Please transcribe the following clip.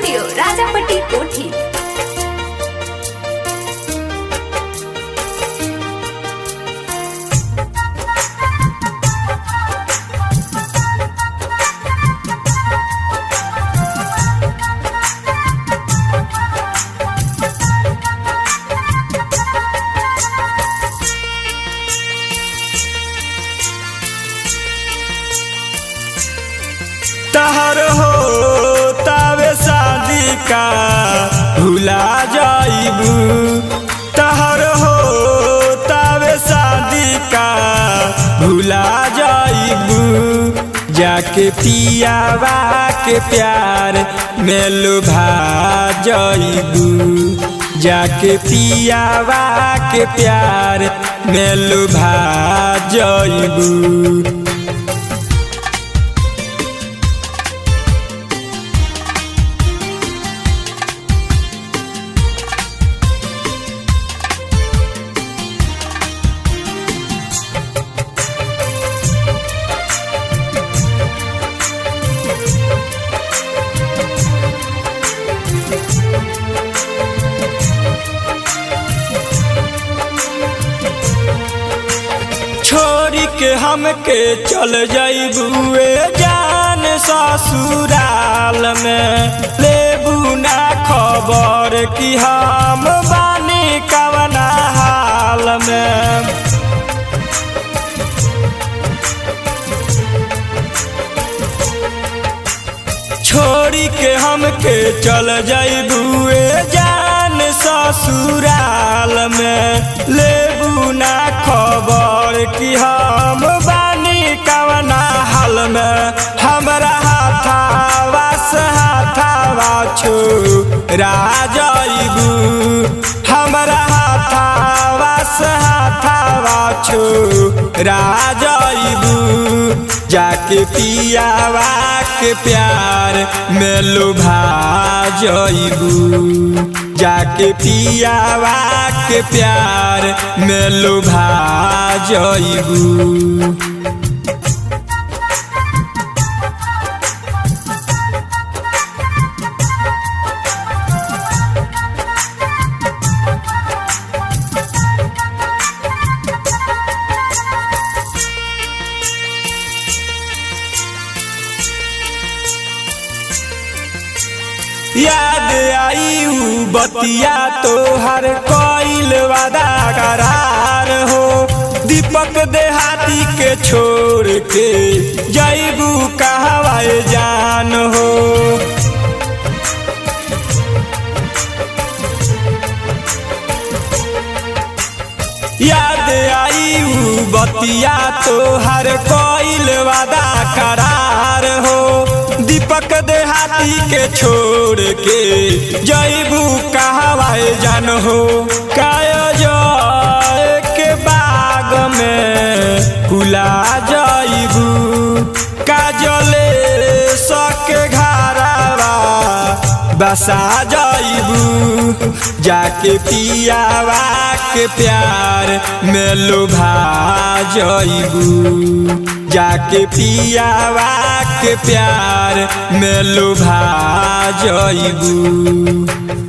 Studio Rajapatti कोठी। तहर हो तावे शादी का भुला जाइबू। तहर हो तावे शादी का भुला जाइबू। जाके पियावा के प्यार में लुभा जाइबू। जाके पियावा के प्यार में लुभा जाइबू। छोरी के हमके चल जाइबुए जान ससुराल में। लेबू ना खबर कि हम बानी कवना हाल में। छोरी के हमके चल जाइबुए जान ससुराल में। लेबू ना खबर कि हम बानी कवना हाल में। हमरा हाथावा से हाथावा छोड़ा जाइबू। हमरा हाथावा से हाथावा छोड़ा जाइबू। जाके पियावा के प्यार में लुभा जाइबू। जाके पियावा के प्यार में लुभा जाइबू। याद आई ऊ बतिया तोहर कइल वादा करार हो। दीपक देहाती के छोड़ के जइबू कहवा जान हो। याद आई ऊ बतिया तोहर कइल वादा करार हो। दीपक देहाती के छोड़ के जइबू कहवा जान हो। कायज के बाग में भुला जाइबू। काजले सके घरवा बसा जाइबू। जाके पियावा के प्यार में लुभा जाइबू। जाके पियावा के प्यार में लुभा जाइबू।